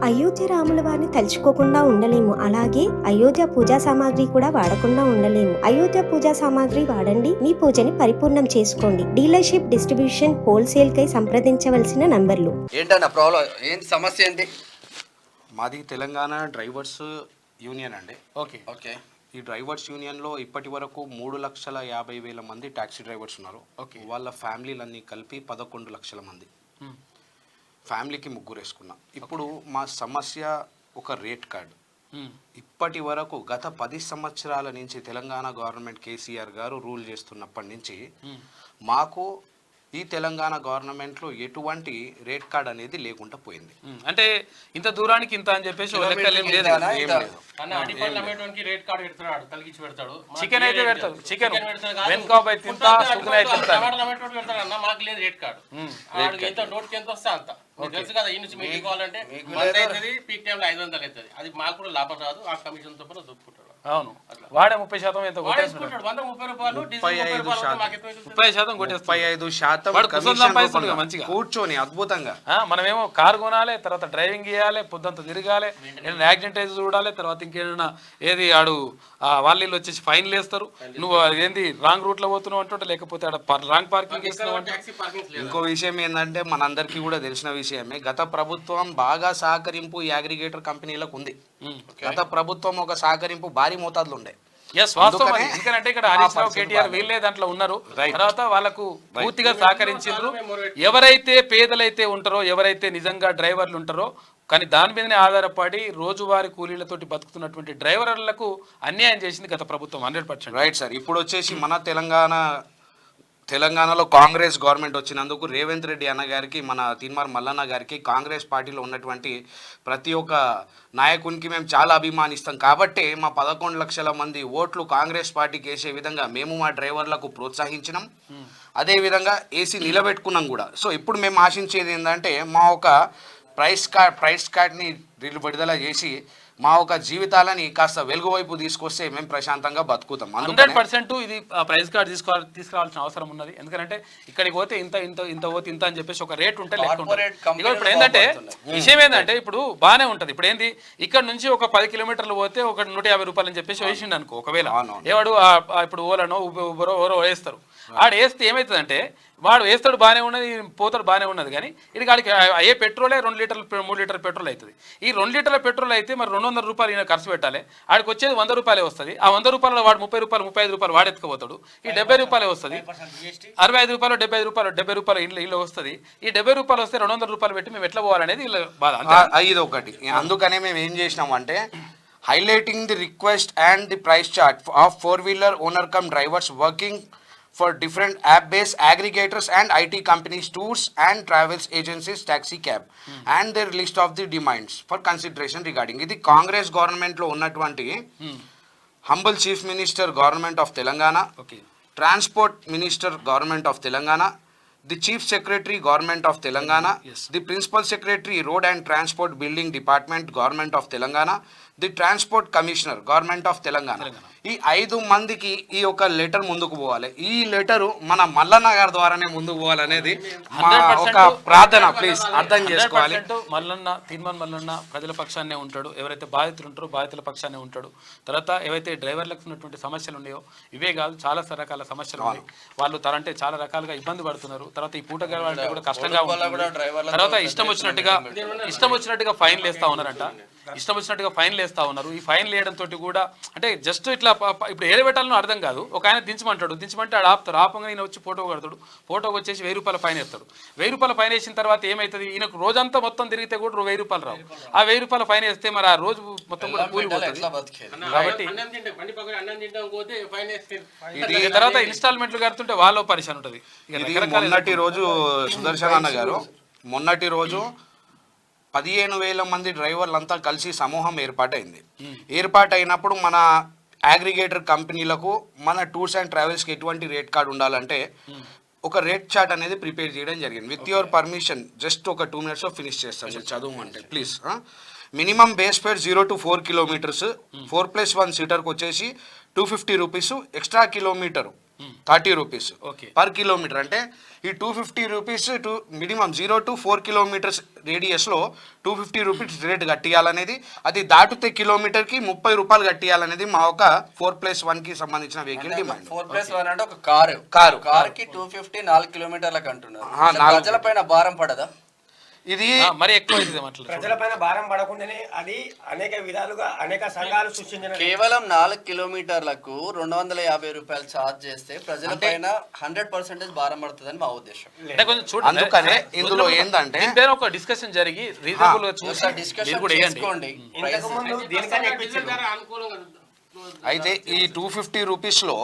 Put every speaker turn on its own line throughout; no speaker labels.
అయోధ్య రాముల వారిని తలుచుకోకుండా ఉండలేము. అలాగే అయోధ్య పూజా సామాగ్రి కూడా వాడకుండా ఉండలేము. అయోధ్య పూజా సామాగ్రి వాడండి, మీ పూజని పరిపూర్ణం చేసుకోండి. డీలర్షిప్, డిస్ట్రిబ్యూషన్, హోల్సేల్ కై సంప్రదించవలసిన నంబర్లు.
ఏంటన్న ప్రాబ్లం, ఏంటి సమస్య ఏంటి?
మాది తెలంగాణ డ్రైవర్స్ యూనియన్ అండి.
Okay okay.
ఈ డ్రైవర్స్ యూనియన్లో ఇప్పటి వరకు 3,50,000 మంది ట్యాక్సీ డ్రైవర్స్ ఉన్నారు.
ఓకే.
వాళ్ళ ఫ్యామిలీలన్నీ కలిపి 11 లక్షల మంది. ఫ్యామిలీకి ముగ్గురు వేసుకున్నాం. ఇప్పుడు మా సమస్య ఒక రేట్ కార్డు. ఇప్పటి వరకు గత 10 సంవత్సరాల నుంచి తెలంగాణ గవర్నమెంట్ కేసీఆర్ గారు రూల్ చేస్తున్నప్పటి నుంచి మాకు ఈ తెలంగాణ గవర్నమెంట్లో ఎటువంటి రేట్ కార్డ్ అనేది లేకుండా పోయింది.
అంటే ఇంత దూరానికి ఇంత అని చెప్పేసి చికెన్ అయితే పెడతాడు, చికెన్ వెన్కాప్ అయితే ఇంత, చికెన్ అయితే
మాకు లేదు రేట్ కార్డు. ఎంత నోట్కి ఎంత వస్తే అంత తెలుసు కదా. ఈ నుంచి మీకు కావాలంటే పీక్ టైంలో 500 అవుతుంది. అది మాకు కూడా లాభం రాదు. ఆ కమిషన్ తో పాటు దొరుకుతాడు.
అవును, వాడే 30% ఎంత
35%
మంచిగా
కూర్చొని అద్భుతంగా.
మనమేమో కారు కొనాలి, తర్వాత డ్రైవింగ్ చేయాలి, పొద్దుంతా తిరగాలి, ఏదైనా యాక్సిడెంట్ అయితే చూడాలి, తర్వాత ఇంకేదైనా ఏది ఆడు వాళ్ళు వచ్చేసి ఫైన్లు వేస్తారు. నువ్వు ఏంది రాంగ్ రూట్ లో పోతున్నావు అంటుంటే, లేకపోతే రాంగ్ పార్కింగ్ చేస్తున్నావు అంటే.
ఇంకో విషయం ఏంటంటే మనందరికీ కూడా తెలిసిన విషయమే, గత ప్రభుత్వం బాగా సహకరింపు ఈ అగ్రిగేటర్ కంపెనీలకు ఉంది. గత ప్రభుత్వం ఒక సహకరింపు భారీ మోతాదులో ఉండే.
ఎందుకంటే ఇక్కడ హరీష్ రావు, కేటీఆర్ వీళ్ళే దాంట్లో ఉన్నారు. తర్వాత వాళ్ళకు పూర్తిగా సహకరించారు. ఎవరైతే పేదలైతే ఉంటారో, ఎవరైతే నిజంగా డ్రైవర్లు ఉంటారో, కానీ దాని మీదనే ఆధారపడి రోజువారీ కూలీలతోటి బతుకుతున్నటువంటి డ్రైవర్లకు అన్యాయం చేసింది గత ప్రభుత్వం 100%.
Right sir. ఇప్పుడు వచ్చేసి మన తెలంగాణలో కాంగ్రెస్ గవర్నమెంట్ వచ్చినందుకు రేవంత్ రెడ్డి అన్న గారికి, మన తీన్మార్ మల్లన్న గారికి, కాంగ్రెస్ పార్టీలో ఉన్నటువంటి ప్రతి ఒక్క నాయకునికి మేము చాలా అభిమానిస్తాం. కాబట్టి మా 11 లక్షల మంది ఓట్లు కాంగ్రెస్ పార్టీకి వేసే విధంగా మేము మా డ్రైవర్లకు ప్రోత్సహించినాం. అదేవిధంగా ఏసీ నిలబెట్టుకున్నాం కూడా. సో ఇప్పుడు మేము ఆశించేది ఏంటంటే, మా ఒక ప్రైస్ కార్డ్ని విడుదల చేసి మా ఒక జీవితాలని కాస్త వెలుగు వైపు తీసుకొస్తే మేము ప్రశాంతంగా బతుకుతాం.
100% ఇది ప్రైస్ కార్డ్ తీసుకురావాల్సిన అవసరం ఉన్నది. ఎందుకంటే ఇక్కడికి పోతే ఇంత ఇంత ఇంత పోతే ఇంత అని చెప్పేసి ఒక రేట్ ఉంటే ఇప్పుడు ఏంటంటే విషయం ఏంటంటే, ఇప్పుడు బాగానే ఉంటది. ఇప్పుడు ఏంది, ఇక్కడ నుంచి ఒక 10 కిలోమీటర్లు పోతే ఒక 150 రూపాయలు అని చెప్పేసి వేసిండు అనుకో. ఒకవేళ ఏవాడు ఇప్పుడు ఓలానో ఊబరో ఎవరో వేస్తారు. ఆడు వేస్తే ఏమవుతుందంటే, వాడు వేస్తాడు బాగానే ఉన్నది, పోతాడు బాగానే ఉన్నది, కానీ ఇది కాడికి అయ్యే పెట్రోలే 2 లీటర్లు 3 లీటర్ల పెట్రోల్ అవుతుంది. ఈ 2 లీటర్ల పెట్రోల్ అయితే మరి 200 రూపాయలు ఈయన ఖర్చు పెట్టాలి. ఆడికి వచ్చేది 100 రూపాయలే వస్తుంది. ఆ 100 రూపాయలు వాడు 30 రూపాయలు 35 రూపాయలు వాడు ఎత్తుకుపోతాడు. ఈ 70 రూపాయలే వస్తుంది. 65 రూపాయలు 70 రూపాయలు ఇల్లు వస్తుంది. ఈ 70 రూపాయలు వస్తే 200 రూపాయలు పెట్టి మేము ఎట్లా పోవాలనేది వీళ్ళ బాధ.
ఇది ఒకటి. అందుకనే మేము ఏం చేసినామంటే, highlighting the request and the price chart of 4-wheeler owner cum drivers working for different app-based aggregators and IT companies, tours and travels agencies, taxi cab, and their list of the demands for consideration regarding. ఇది Congress government లో ఉన్నటువంటి humble chief minister government of Telangana, transport minister government of Telangana, the chief secretary government of Telangana, the principal secretary road and transport building department government of Telangana, the transport commissioner government of Telangana. ఈ 5 మందికి ఈ యొక్క letter ముందుకు పోవాలి. ఈ letter మన మల్లన్న గారి ద్వారానే ముందుకు పోవాలనేది మా ఒక ప్రార్థన. ప్లీజ్ అర్థం చేసుకోవాలి.
తీర్మాన్ మల్లన్న ప్రజల పక్షాన్నే ఉంటాడు. ఎవరైతే బాధితులు ఉంటారో బాధితుల పక్షాన్నే ఉంటాడు. తర్వాత ఏవైతే డ్రైవర్లకు ఉన్నటువంటి సమస్యలు ఉన్నాయో, ఇవే కాదు చాలా రకాల సమస్యలు ఉన్నాయి. వాళ్ళు అంటే చాలా రకాలుగా ఇబ్బంది పడుతున్నారు. తర్వాత ఈ పూట గడవాలంటే కూడా కష్టంగా ఉంటుంది. తర్వాత ఇష్టం వచ్చినట్టుగా ఫైన్లు వేస్తా ఉన్నారంట. ఫైన్లు వేస్తా ఉన్నారు. ఈ ఫైన్లు వేయడంతో కూడా అంటే జస్ట్ ఇట్లా ఇప్పుడు ఏది పెట్టాలనో అర్థం కాదు. ఒక ఆయన దించమంటే ఆడు ఆపుతారు. ఆపంగా ఈయన వచ్చి ఫోటో కడతాడు. ఫోటోకి వచ్చేసి 1000 రూపాయల ఫైన్ వేస్తాడు. 1000 రూపాయల ఫైన్ వేసిన తర్వాత ఏమవుతుంది, ఈయనకు రోజంతా మొత్తం తిరిగితే కూడా 1000 రూపాయలు రావు. ఆ 1000 రూపాయల ఫైన్ వేస్తే మరి ఆ రోజు మొత్తం కూడా కూలిపోతుంది. కాబట్టి తర్వాత ఇన్స్టాల్మెంట్లు కడుతుంటే వాళ్ళు పరిశాన్ ఉంటుంది.
మొన్నటి రోజు సుదర్శన్ అన్న గారు 15,000 మంది డ్రైవర్లంతా కలిసి సమూహం ఏర్పాటైనప్పుడు మన అగ్రిగేటర్ కంపెనీలకు, మన టూర్స్ అండ్ ట్రావెల్స్కి ఎటువంటి రేట్ కార్డ్ ఉండాలంటే ఒక రేట్ చార్ట్ అనేది ప్రిపేర్ చేయడం జరిగింది. విత్ యువర్ పర్మిషన్ జస్ట్ ఒక 2 minutesలో ఫినిష్ చేస్తాను. చదవమంటే please. Minimum base fare 0 to 4 kilometers, 4+1 సీటర్కి వచ్చేసి 250 rupees, extra kilometer 30 rupees
Okay.
Per kilometer. అంటే ఈ 250 రూపీస్ మినిమం 0 to 4 కిలోమీటర్స్ రేడియస్లో 250 రూపీస్ రేట్ కట్టియాలనేది, అది దాటితే కిలోమీటర్కి 30 రూపాయలు కట్టియాలనేది మా ఒక 4+1కి సంబంధించిన వెహికల్ డిమాండ్.
4+1 అంటే ఒక
కారు.
కారుకి 250 4 కిలోమీటర్లకు అంటున్నారు.
4
ప్రజలపైన భారం పడదా?
ఇది
మరి ఎక్కువ అవుతుంది అట్లా.
ప్రజలపైన భారం పడకుండానే అది అనేక విధాలుగా అనేక సంఘాలు సృష్టించిన
కేవలం 4 కిలోమీటర్లకు 250 రూపాయలు ఛార్జ్ చేస్తే ప్రజలపైన 100% భారం పడుతుందని మా ఉద్దేశం.
అంటే కొంచెం చూడండి,
అందుకనే ఇందులో ఏందంటే
దీని పైన ఒక డిస్కషన్ జరిగి రీజనబుల్ గా చూసి మీరు
డిస్కషన్
కూడా వేయండి.
చేసుకోండి.
ఇంతకు ముందు దీనికన్నా ఎక్కువ
డీజిల్
ఇచ్చిండ్రు.
ధర అనుకూలంగా
అయితే ఈ 250 రూపీస్లో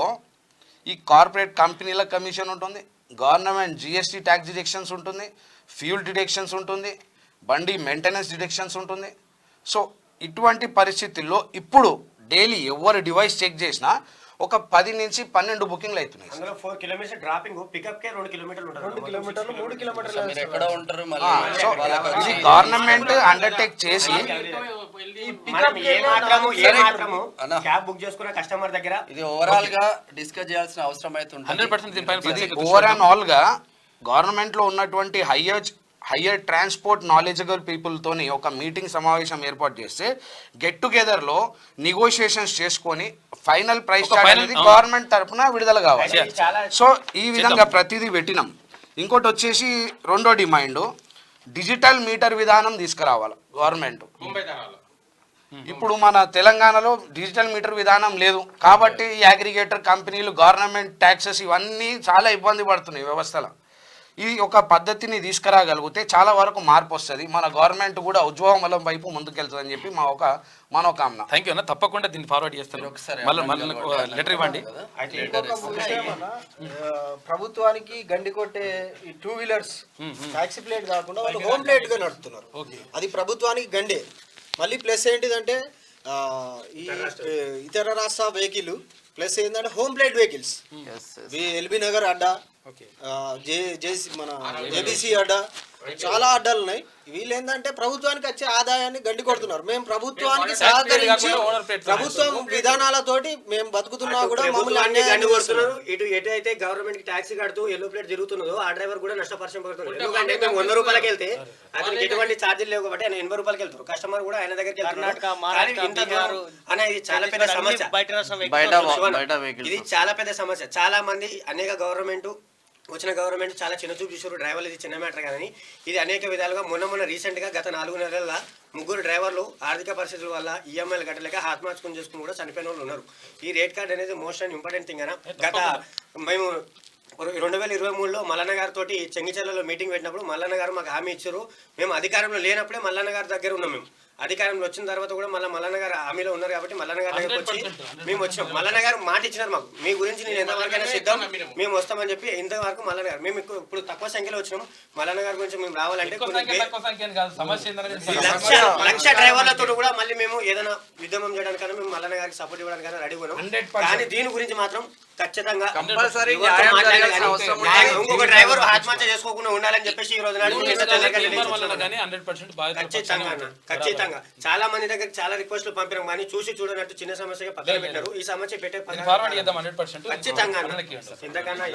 ఈ కార్పొరేట్ కంపెనీల కమిషన్ ఉంటుంది, గవర్నమెంట్ జిఎస్టీ ట్యాక్స్ డిడక్షన్స్ ఉంటుంది, ఫ్యూల్ డిడక్షన్స్ ఉంటుంది, బండి మెయింటెనెన్స్ డిడక్షన్స్ ఉంటుంది. సో ఇటువంటి పరిస్థితుల్లో ఇప్పుడు డైలీ ఎవరు డివైస్ చెక్ చేసినా ఒక 10 నుంచి 12 బుకింగ్లు అవుతున్నాయి.
అందులో 4 కిలోమీటర్ డ్రాపింగ్ పికప్ కే 2 కిలోమీటర్లు ఉంటుంది. 2 కిలోమీటర్లు 3 కిలోమీటర్లు
మీరు ఎక్కడ ఉంటారు
సో
మళ్ళీ
ఇది గవర్నమెంట్ అండర్టేక్ చేసి
మనం ఏ మాత్రము క్యాబ్ బుక్ చేసుకున్న కస్టమర్ దగ్గర
ఇది ఓవరాల్ గా డిస్కస్ చేయాల్సిన అవసరం అయితే ఉంటుంది.
100% దీనిపైన
ఇది
ప్రత్యేక దృష్టి
ఓవర్ అండ్ ఆల్గా గవర్నమెంట్లో ఉన్నటువంటి హయ్యర్ ట్రాన్స్పోర్ట్ నాలెడ్జబుల్ పీపుల్తోని ఒక మీటింగ్ సమావేశం ఏర్పాటు చేస్తే గెట్ టుగెదర్లో నెగోషియేషన్స్ చేసుకొని ఫైనల్ ప్రైస్ చార్ట్ అనేది గవర్నమెంట్ తరఫున విడుదల కావాలి. సో ఈ విధంగా ప్రతిదీ పెట్టినాం. ఇంకోటి వచ్చేసి రెండో డిమాండ్, డిజిటల్ మీటర్ విధానం తీసుకురావాలి గవర్నమెంట్.
ముంబై ధరలు
ఇప్పుడు మన తెలంగాణలో డిజిటల్ మీటర్ విధానం లేదు కాబట్టి ఈ అగ్రిగేటర్ కంపెనీలు గవర్నమెంట్ ట్యాక్సెస్ ఇవన్నీ చాలా ఇబ్బంది పడుతున్నాయి వ్యవస్థలో. ఇది ఒక పద్ధతిని తీసుకురాగలిగితే చాలా వరకు మార్పు వస్తుంది, మన గవర్నమెంట్ కూడా ఉజ్వలం వైపు ముందుకెళ్తుంది అని చెప్పి మా ఒక మనోకామన.
థ్యాంక్ యూ అన్న, తప్పకుండా దీన్ని ఫార్వర్డ్ చేస్తాను.
ఒకసారి
మళ్ళీ లెటర్ ఇవ్వండి.
ప్రభుత్వానికి గండి కొట్టే ఈ 2 వీలర్స్ టాక్సీ ప్లేట్ కాకుండా వాళ్ళు హోమ్ ప్లేట్ గా నడుపుతున్నారు. అది ప్రభుత్వానికి గండే. మళ్ళీ ప్లస్ ఏంటిదంటే ఈ ఇతర రాష్ట్ర వెహికల్ ప్లస్ ఏంటంటే home plate vehicles LB Nagar అడ్డా, మన జేబీసీ అడ్డా, చాలా అడ్డాలు ఉన్నాయి. వీళ్ళు ఏంటంటే ప్రభుత్వానికి వచ్చే ఆదాయాన్ని గండి కొడుతున్నారు. మేము ప్రభుత్వానికి సహకరించి ప్రభుత్వం విధానాలతోటి మేము బతుకుతున్నా కూడా మమ్మల్ని
గండి కొడుతున్నారు. ఎటు అయితే గవర్నమెంట్ కి ట్యాక్సీ కడుతూ ఎల్లో ప్లేట్ జరుగుతున్నదో ఆ డ్రైవర్ కూడా నష్టపరచబడుతున్నారు. ఎందుకంటే మేము 100 రూపాయలకి వెళ్తే అతనికి ఎటువంటి ఛార్జీలు లేవు కాబట్టి ఆయన 80 రూపాయలకి వెళ్తారు. కస్టమర్ కూడా ఆయన దగ్గరికి వెళ్తున్నారు. ఇది చాలా పెద్ద సమస్య. ఇది చాలా పెద్ద సమస్య. చాలా మంది అనేక గవర్నమెంట్ గవర్నమెంట్ చాలా చిన్న చూపు చూసారు. డ్రైవర్లు ఇది చిన్న మ్యాటర్ కానీ ఇది అనేక విధాలుగా మొన్న రీసెంట్గా గత 4 నెలల 3 డ్రైవర్లు ఆర్థిక పరిస్థితుల వల్ల ఈఎంఐలు కట్టలేక ఆత్మహత్య చేసుకుని కూడా చనిపోయిన వాళ్ళు ఉన్నారు. ఈ రేట్ కార్డ్ అనేది మోస్ట్ అండ్ ఇంపార్టెంట్ థింగ్ అన్న. గత మేము 2023లో మల్లన్న గారితో చెంగిచెర్లలో మీటింగ్ పెట్టినప్పుడు మల్లన్న గారు మాకు హామీ ఇచ్చారు. మేము అధికారంలో లేనప్పుడే మల్లన్న గారి దగ్గర ఉన్నాం. మేము అధికారంలో వచ్చిన తర్వాత కూడా మల్లన్న గారు హామీలో ఉన్నారు కాబట్టి మల్లన్న గారి దగ్గరకు వచ్చి మేము వచ్చినాం. మల్లన్న గారు మాట ఇచ్చినారు మాకు, మీ గురించి నేను ఎంతవరకైనా సిద్ధం, మేము వస్తామని చెప్పి ఇంతవరకు మల్లన్న గారు మేము ఇప్పుడు తక్కువ సంఖ్యలో వచ్చినాం. మల్లన్న గారి గురించి మేము రావాలంటే లక్ష డ్రైవర్లతో కూడా మళ్ళీ మేము ఏదైనా ఉద్యమం చేయడానికైనా మేము మల్లన్న గారికి సపోర్ట్ ఇవ్వడానికైనా రెడీ ఉన్నాం. కానీ దీని గురించి మాత్రం ఖచ్చితంగా ఇంకొక డ్రైవర్ ఆత్మహత్య చేసుకోకుండా ఉండాలని చెప్పేసి ఈ రోజు ఖచ్చితంగా చాలా మంది దగ్గర చాలా రిక్వెస్ట్లు పంపినాం కానీ చూసి చూడనట్టు చిన్న సమస్యగా పక్కన పెట్టారు. ఈ సమస్య పెట్టే ఖచ్చితంగా ఇంతకన్నా